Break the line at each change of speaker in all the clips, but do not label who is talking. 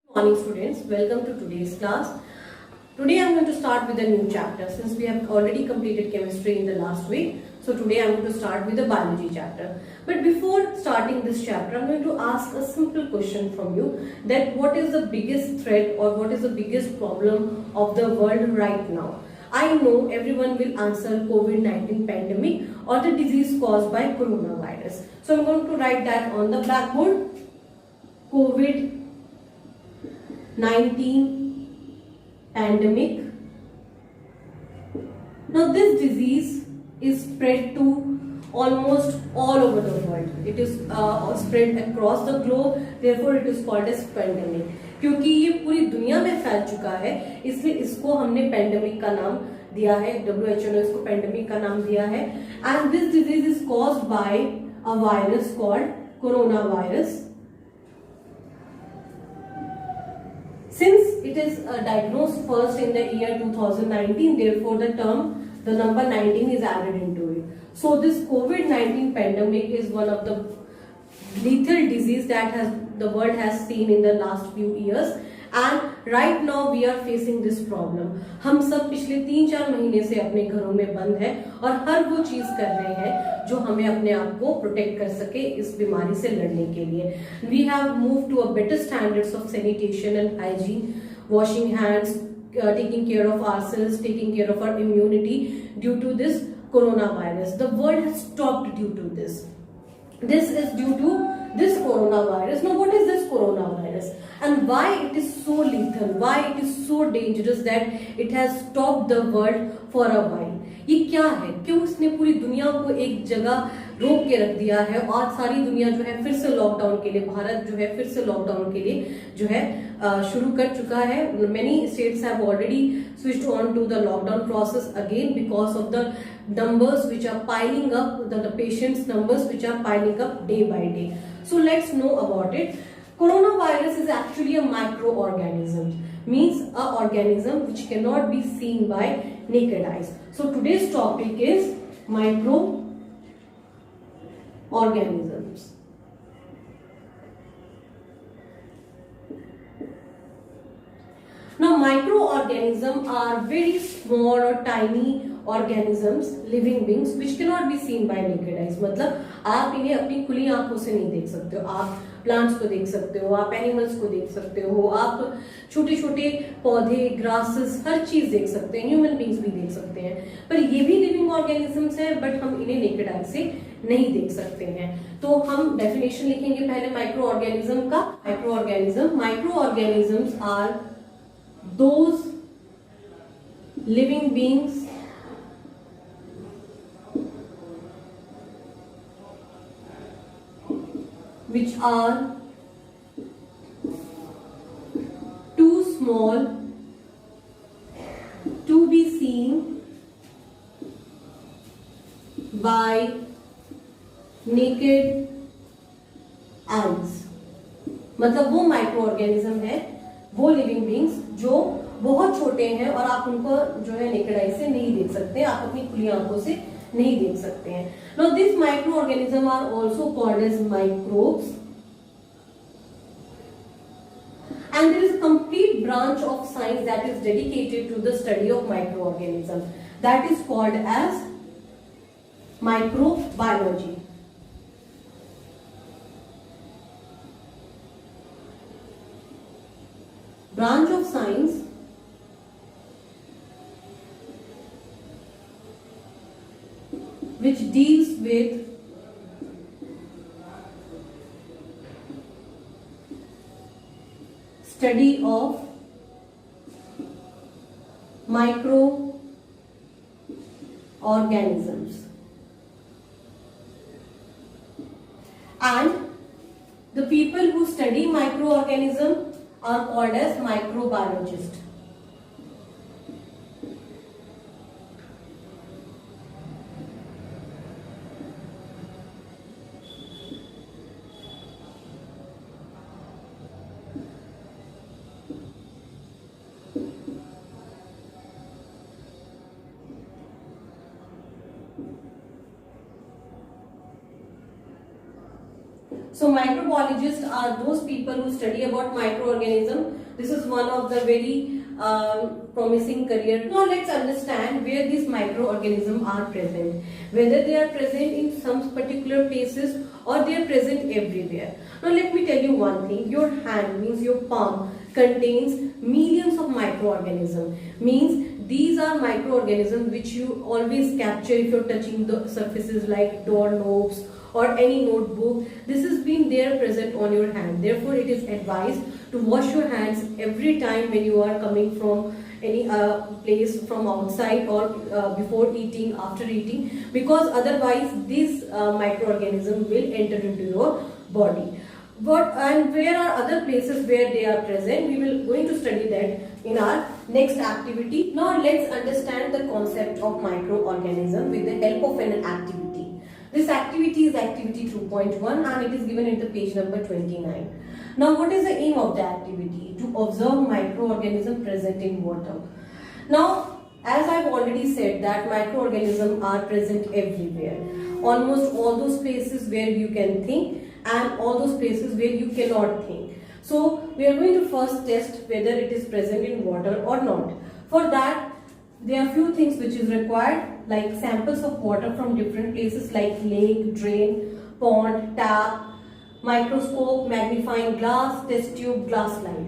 Morning students, welcome to today's class. Today I am going to start with a new chapter since we have already completed chemistry in the last week. So today I am going to start with the biology chapter. But before starting this chapter, I am going to ask a simple question from you, that what is the biggest threat or what is the biggest problem of the world right now? I know everyone will answer COVID-19 pandemic or the disease caused by coronavirus. So I am going to write that on the blackboard. COVID-19 pandemic. Now this disease is spread to almost all over the world. It is spread across the globe, therefore it is called as pandemic. क्योंकि ये पूरी दुनिया में फैल चुका है, इसलिए इसको हमने पेंडेमिक का नाम दिया है. WHO ने इसको पेंडेमिक का नाम दिया है. And this disease is caused by a virus called coronavirus. Since it is diagnosed first in the year 2019, therefore the number 19 is added into it. So this COVID-19 pandemic is one of the lethal disease that the world has seen in the last few years. And right now we are facing this problem. हम सब पिछले 3-4 महीने से अपने घरों में बंद हैं और हर वो चीज कर रहे हैं जो हमें अपने आप को प्रोटेक्ट कर सके इस बीमारी से लड़ने के लिए. We have moved to a better standards of sanitation and hygiene, washing hands, taking care of ourselves, taking care of our immunity due to this coronavirus. The world has stopped due to this. This is due to this coronavirus. Now what is this coronavirus and why it is so lethal, why it is so dangerous that it has stopped the world for a while? ये क्या है, क्यों इसने पूरी दुनिया को एक जगह रोक के रख दिया है और सारी दुनिया जो है फिर से लॉकडाउन के लिए, भारत जो है फिर से लॉकडाउन के लिए जो है शुरू कर चुका है. Many states have already switched on to the lockdown process again because of the numbers which are piling up, the patients numbers which are piling up day by day. So let's know about it. Coronavirus is actually a microorganism, means a organism which cannot be seen by naked eyes. So today's topic is microorganisms. Now microorganisms are very small or tiny organisms, living beings which cannot be seen by naked eyes. मतलब आप इन्हें अपनी खुली आंखों से नहीं देख सकते हो. आप प्लांट्स को देख सकते हो, आप एनिमल्स को देख सकते हो, आप छोटे छोटे पौधे, ग्रासेस, हर चीज देख सकते हैं. ह्यूमन बींग्स भी देख सकते हैं, पर ये भी लिविंग ऑर्गेनिजम्स हैं, बट हम इन्हें नेकेड आई से नहीं देख सकते हैं. तो हम डेफिनेशन लिखेंगे पहले माइक्रो ऑर्गेनिज्म का. Micro organisms are those living beings which are too small to be seen by naked eyes. मतलब वो माइक्रो ऑर्गेनिज्म है, वो लिविंग बींग्स जो बहुत छोटे हैं और आप उनको जो है नेकेड आई से नहीं देख सकते हैं, आप अपनी खुली आंखों से नहीं देख सकते हैं. Now these microorganisms are also called as microbes, and there is a complete branch of science that is dedicated to the study of microorganisms, that is called as microbiology. Branch of science which deals with study of microorganisms, and the people who study microorganisms are called as microbiologists. So microbiologists are those people who study about microorganism. This is one of the very promising career. Now let's understand where these microorganisms are present. Whether they are present in some particular places or they are present everywhere. Now let me tell you one thing. Your hand, means your palm, contains millions of microorganisms. Means these are microorganisms which you always capture if you're touching the surfaces like doorknobs or any notebook. This has been there present on your hand. Therefore, it is advised to wash your hands every time when you are coming from any place from outside or before eating, after eating, because otherwise these microorganisms will enter into your body. And where are other places where they are present? We will going to study that in our next activity. Now let's understand the concept of microorganism with the help of an activity. This activity is activity 2.1 and it is given at the page number 29. Now what is the aim of the activity? To observe microorganisms present in water. Now as I've already said that microorganisms are present everywhere. Almost all those places where you can think and all those places where you cannot think. So we are going to first test whether it is present in water or not. For that there are few things which is required, like samples of water from different places like lake, drain, pond, tap, microscope, magnifying glass, test tube, glass slide.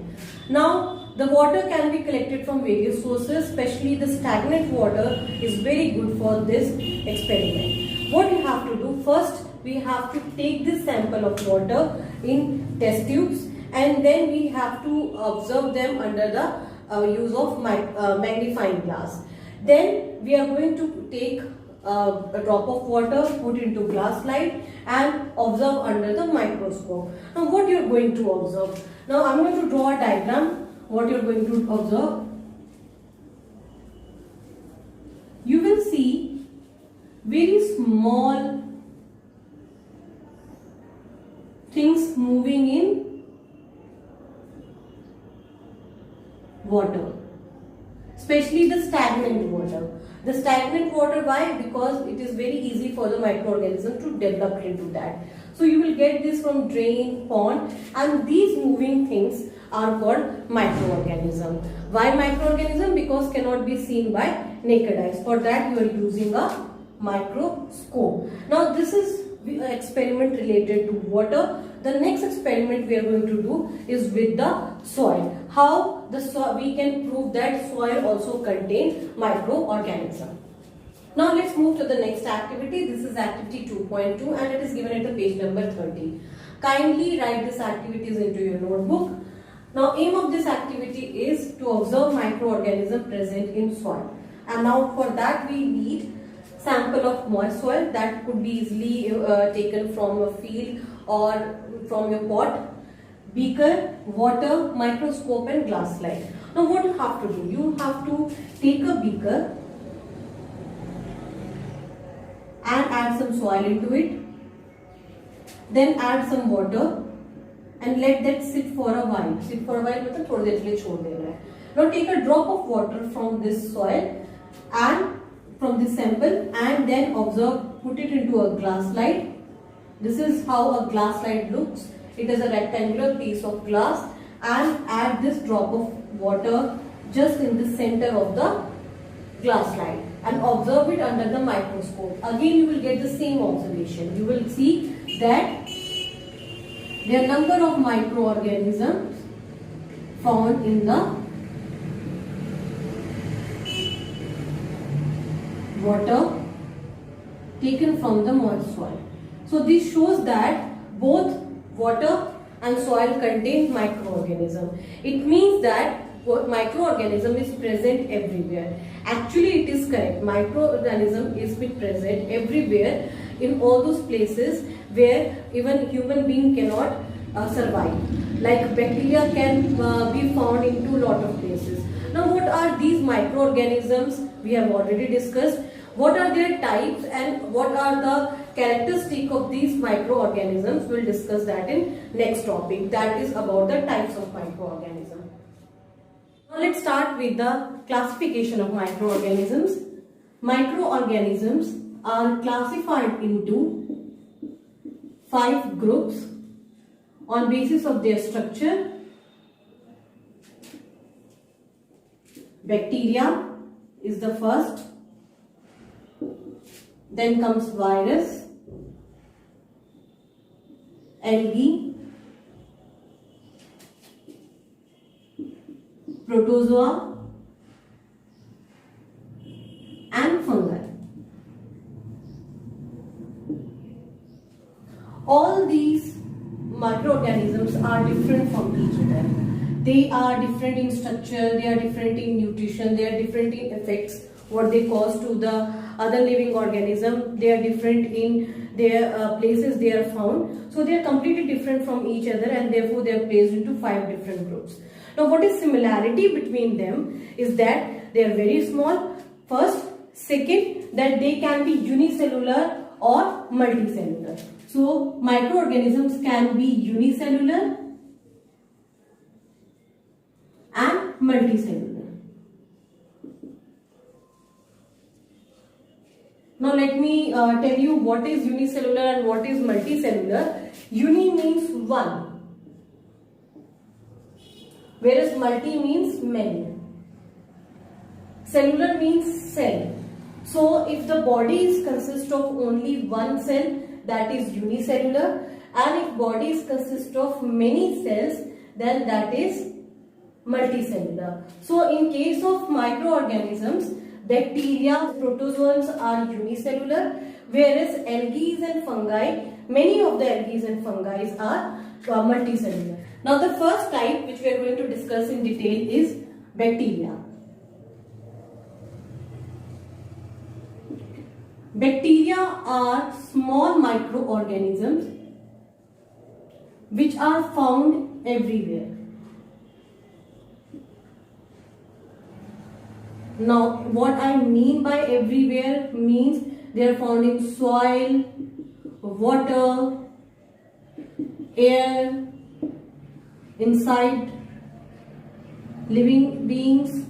Now the water can be collected from various sources, especially the stagnant water is very good for this experiment. What you have to do, first we have to take this sample of water in test tubes and then we have to observe them under the use of magnifying glass. Then we are going to take a drop of water, put into glass slide and observe under the microscope. Now what you are going to observe? Now I am going to draw a diagram. What you are going to observe? You will see very small things moving in water, especially the stagnant water. The stagnant water, why? Because it is very easy for the microorganism to develop into that. So you will get this from drain, pond, and these moving things are called microorganism. Why microorganism? Because cannot be seen by naked eyes. For that you are using a microscope. Now this is an experiment related to water. The next experiment we are going to do is with the soil. How the soil, we can prove that soil also contains microorganism. Now let's move to the next activity. This is activity 2.2 and it is given at the page number 30. Kindly write these activities into your notebook. Now aim of this activity is to observe microorganism present in soil. And now for that we need sample of moist soil that could be easily taken from a field or from your pot, beaker, water, microscope and glass slide. Now what you have to do? You have to take a beaker and add some soil into it. Then add some water and let that sit for a while. Sit for a while मतलब थोड़ी देर के लिए छोड़ देना है. Now take a drop of water from this soil and from this sample and then observe, put it into a glass slide. This is how a glass slide looks. It is a rectangular piece of glass and add this drop of water just in the center of the glass slide and observe it under the microscope. Again you will get the same observation. You will see that there are number of microorganisms found in the water taken from the moist soil. So this shows that both water and soil contain microorganism. It means that microorganism is present everywhere. Actually it is correct. Microorganism is present everywhere in all those places where even human being cannot survive. Like bacteria can be found into lot of places. Now what are these microorganisms? We have already discussed. What are their types and what are the characteristics of these microorganisms? We'll discuss that in next topic, that is about the types of microorganisms. Now let's start with the classification of microorganisms. Microorganisms are classified into 5 groups. on basis of their structure. Bacteria is the first, then comes virus, algae, protozoa and fungi. All these microorganisms are different from each other. They are different in structure, they are different in nutrition, they are different in effects, what they cause to the other living organism. They are different in their places they are found. So they are completely different from each other, and therefore they are placed into 5 different groups. Now what is similarity between them is that they are very small, first. Second, that they can be unicellular or multicellular. So microorganisms can be unicellular and multicellular. Now let me tell you what is unicellular and what is multicellular. Uni means one, whereas multi means many. Cellular means cell. So if the body consists of only one cell, that is unicellular, and if bodies consist of many cells, then that is multicellular. So in case of microorganisms, bacteria, protozoans are unicellular, whereas algae and fungi, many of the algae and fungi are multicellular. Now the first type which we are going to discuss in detail is bacteria. Bacteria are small microorganisms which are found everywhere. Now what I mean by everywhere means they are found in soil, water, air, inside living beings.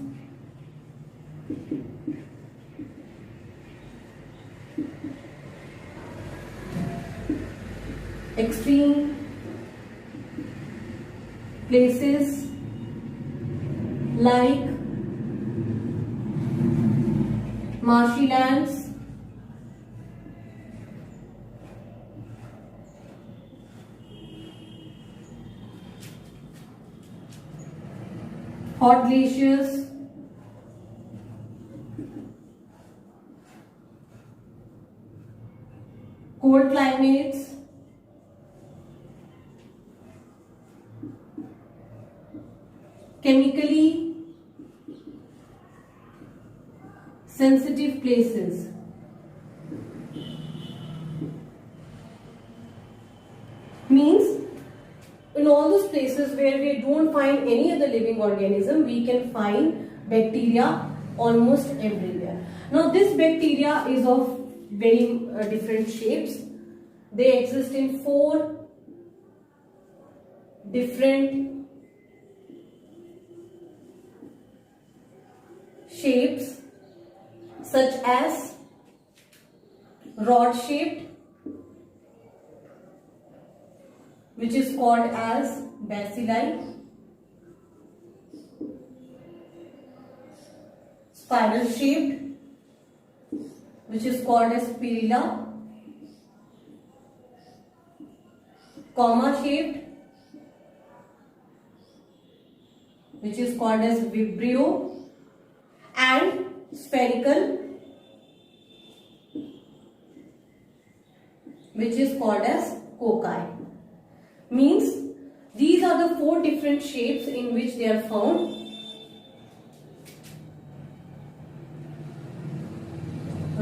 Extreme places like marshy lands, hot glaciers, cold climates, chemically sensitive places. Means in all those places where we don't find any other living organism, we can find bacteria almost everywhere. Now this bacteria is of very different shapes. They exist in 4 different shapes, such as rod shaped, which is called as bacilli, spiral shaped, which is called as spirilla, comma shaped, which is called as vibrio, and spherical, which is called as cocci. Means these are the 4 different shapes in which they are found.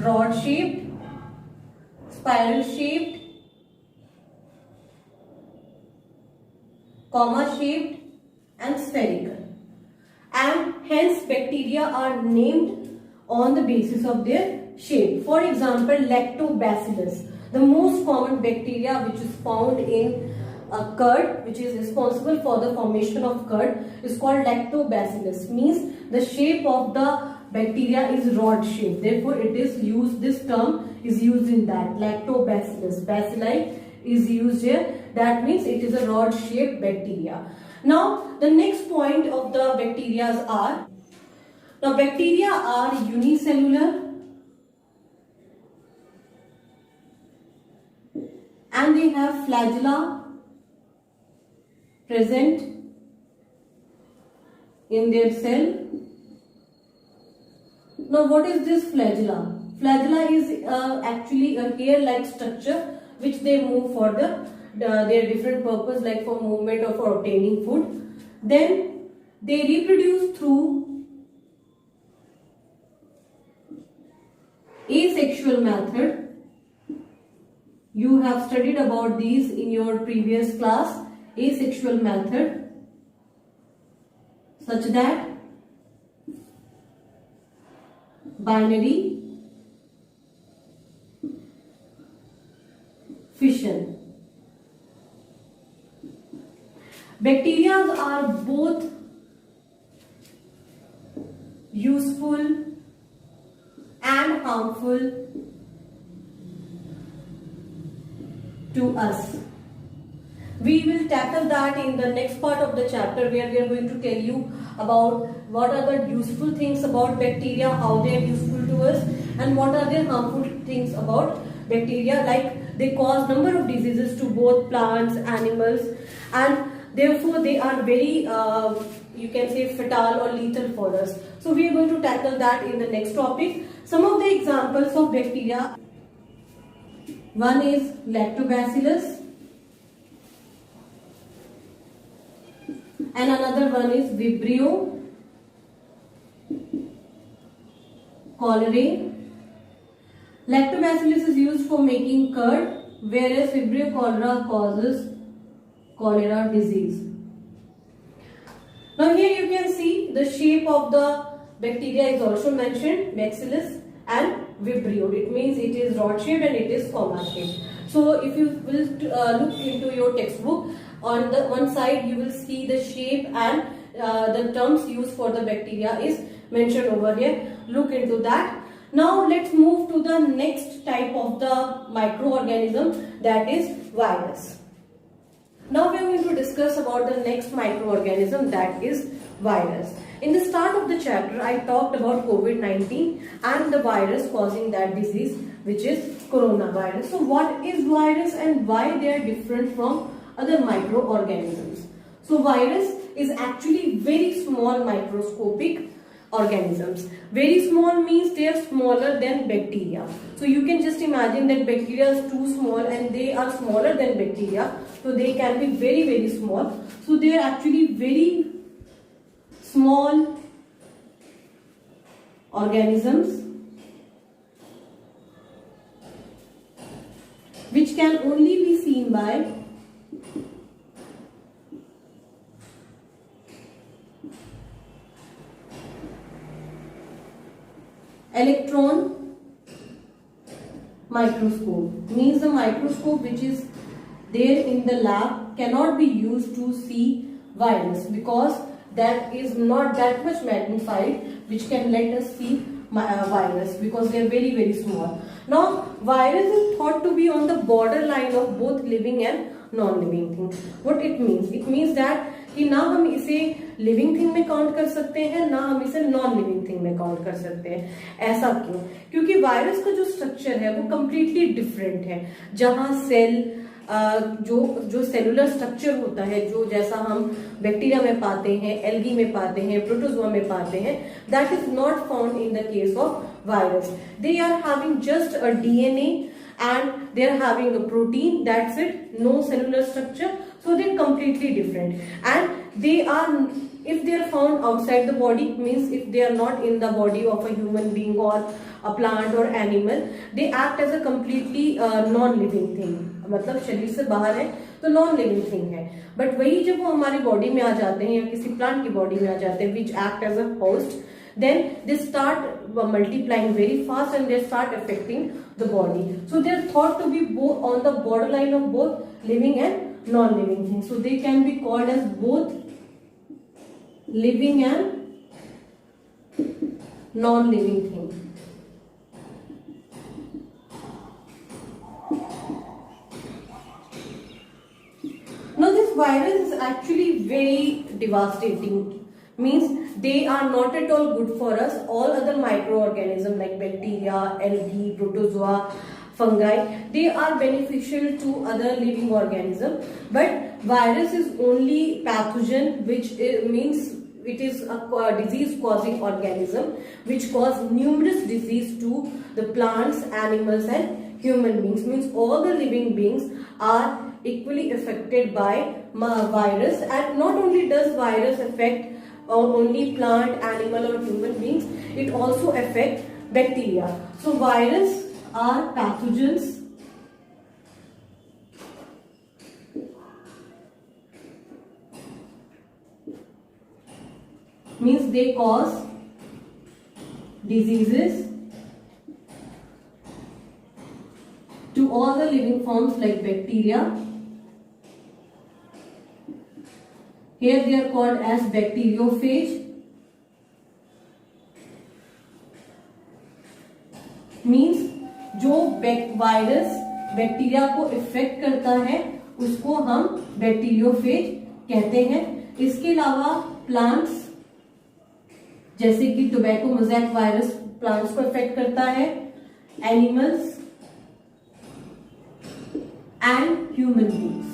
Rod shaped, spiral shaped, comma shaped and spherical. And hence bacteria are named on the basis of their shape. For example, lactobacillus, the most common bacteria which is found in curd, which is responsible for the formation of curd, is called lactobacillus. Means the shape of the bacteria is rod shaped. Therefore, it is used. This term is used in that lactobacillus. Bacilli is used here. That means it is a rod-shaped bacteria. Now, the next point of the bacteria are, now bacteria are unicellular and they have flagella present in their cell. Now, what is this flagella? Flagella is actually a hair-like structure which they move for their different purpose, like for movement or for obtaining food. Then they reproduce through asexual method. You have studied about these in your previous class. Asexual method, such that binary fission. Bacteria are both useful and harmful to us. We will tackle that in the next part of the chapter, where we are going to tell you about what are the useful things about bacteria, how they are useful to us, and what are the harmful things about bacteria, like they cause number of diseases to both plants, animals, and therefore they are very you can say fatal or lethal for us. So we are going to tackle that in the next topic. Some of the examples of bacteria: one is Lactobacillus, and another one is Vibrio cholerae. Lactobacillus is used for making curd, whereas Vibrio cholerae causes cholera disease. Now here you can see the shape of the bacteria is also mentioned, Bacillus and Vibrio. It means it is rod shaped and it is comma shaped. So if you will look into your textbook, on the one side you will see the shape and the terms used for the bacteria is mentioned over here. Look into that. Now let's move to the next type of the microorganism, that is virus. Now we are going to discuss about the next microorganism, that is virus. In the start of the chapter, I talked about COVID-19 and the virus causing that disease, which is coronavirus. So what is virus and why they are different from other microorganisms? So virus is actually very small microscopic organisms. Very small means they are smaller than bacteria. So you can just imagine that bacteria is too small and they are smaller than bacteria. So they can be very, very small. So they are actually very small organisms which can only be seen by electron microscope. Means the microscope which is there in the lab cannot be used to see virus, because that is not that much magnified which can let us see virus, because they are very, very small. Now virus is thought to be on the borderline of both living and non-living thing. What it means? It means that कि ना हम इसे living thing में count कर सकते हैं, ना हम इसे नॉन लिविंग थिंग में काउंट कर सकते हैं. ऐसा क्यों? क्योंकि वायरस का जो स्ट्रक्चर है वो कम्प्लीटली डिफरेंट है. जहां सेल जो सेलुलर स्ट्रक्चर होता है, जो जैसा हम बैक्टीरिया में पाते हैं, एल्गी में पाते हैं, प्रोटोजोआ में पाते हैं, that is not found in the case of virus. They are having just a DNA and they are having a protein, that's it, no cellular structure. So they're completely different, and they are, if they are found outside the body, means if they are not in the body of a human being or a plant or animal, they act as a completely non-living thing. मतलब शरीर से बाहर है तो non living thing है. But वही जब वो हमारी बॉडी में आ जाते हैं या किसी प्लांट की बॉडी में आ जाते हैं, which act as a host, then they start multiplying very fast and they start affecting the body. So they are thought to be both on the borderline of both living and non-living things. So they can be called as both living and non-living things. virus is actually very devastating. Means they are not at all good for us. All other microorganisms like bacteria, algae, protozoa, fungi, they are beneficial to other living organisms, but virus is only pathogen, which means it is a disease causing organism which cause numerous disease to the plants, animals and human beings. Means all the living beings are equally affected by virus. And not only does virus affect only plant, animal or human beings, it also affects bacteria. So virus are pathogens means they cause diseases to all the living forms like bacteria. Here they are called as bacteriophage. Means जो virus bacteria को effect करता है उसको हम bacteriophage कहते हैं. इसके अलावा प्लांट्स जैसे कि टोबैको मोज़ेक वायरस प्लांट्स को इफेक्ट करता है, एनिमल्स एंड ह्यूमन बींग्स.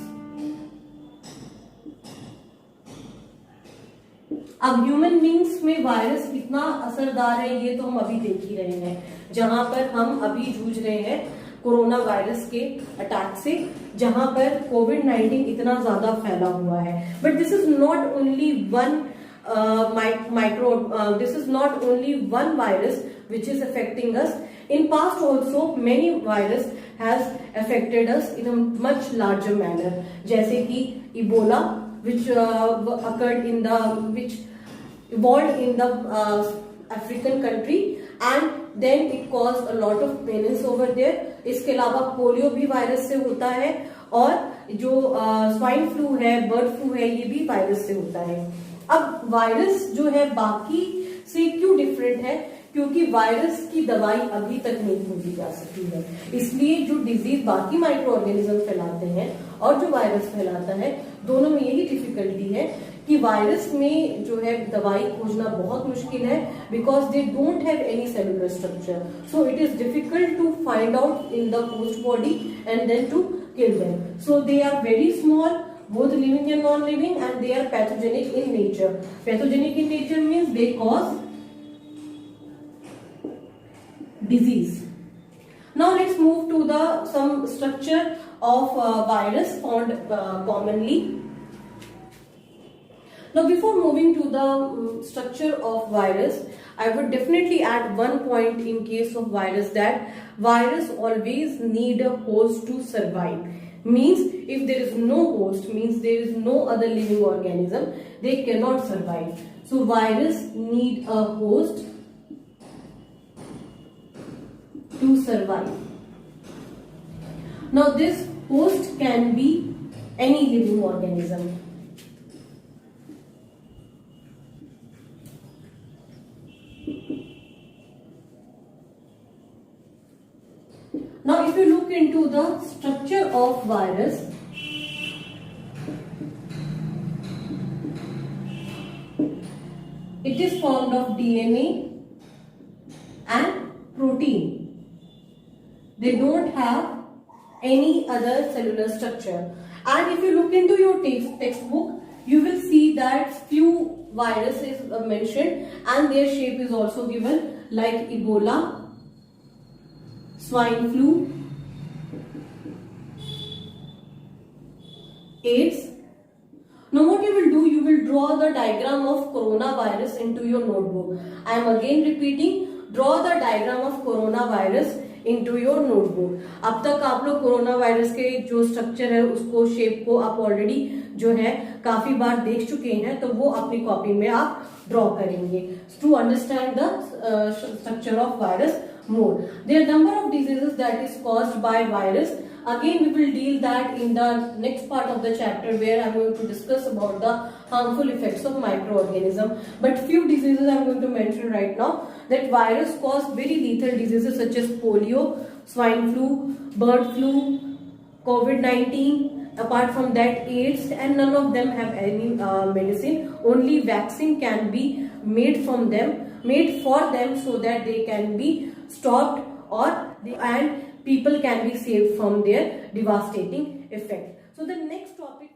अब ह्यूमन बींग्स में वायरस कितना असरदार है ये तो हम अभी देख ही रहे हैं, जहां पर हम अभी जूझ रहे हैं कोरोना वायरस के अटैक से, जहां पर कोविड-19 इतना ज्यादा फैला हुआ है. But this is not only one this is not only one virus which is affecting us. In past also many virus has affected us in a much larger manner, जैसे कि Ebola which evolved in the African country and then it caused a lot of menace over there. इसके अलावा polio भी virus से होता है और जो स्वाइन फ्लू है, बर्ड फ्लू है, ये भी वायरस से होता है. अब वायरस जो है बाकी से क्यों डिफरेंट है? क्योंकि वायरस की दवाई अभी तक नहीं खोजी जा सकी है. इसलिए जो डिजीज बाकी माइक्रो ऑर्गेनिज्म फैलाते हैं और जो वायरस फैलाता है, दोनों में यही डिफिकल्टी है कि वायरस में जो है दवाई खोजना बहुत मुश्किल है, because they don't have any cellular structure. So it is difficult to find out in the host body and then to kill them. So they are very small, both living and non-living, and they are pathogenic in nature. Pathogenic in nature means they cause disease. Now let's move to the some structure of virus found commonly. Now before moving to the structure of virus, I would definitely add one point in case of virus, that virus always need a host to survive. Means if there is no host, means there is no other living organism, they cannot survive. So virus need a host to survive. Now this host can be any living organism. Now if you look into the structure of virus, it is formed of DNA and protein. They don't have any other cellular structure. And if you look into your textbook, you will see that few viruses are mentioned and their shape is also given, like Ebola, swine flu, AIDS. Now what you will do, you will draw the diagram of coronavirus into your notebook. I am again repeating, draw the diagram of coronavirus into your notebook. अब तक आप लोग corona virus के जो structure है उसको, shape को आप ऑलरेडी जो है काफी बार देख चुके हैं, तो वो अपनी कॉपी में आप ड्रॉ करेंगे to understand the structure of virus more. There are number of diseases that is caused by virus. Again, we will deal that in the next part of the chapter, where I am going to discuss about the harmful effects of microorganism. But few diseases I am going to mention right now, that virus cause very lethal diseases such as polio, swine flu, bird flu, COVID-19, Apart from that, AIDS, and none of them have any medicine. Only vaccine can be made from them, made for them, so that they can be stopped, and people can be saved from their devastating effect. So the next topic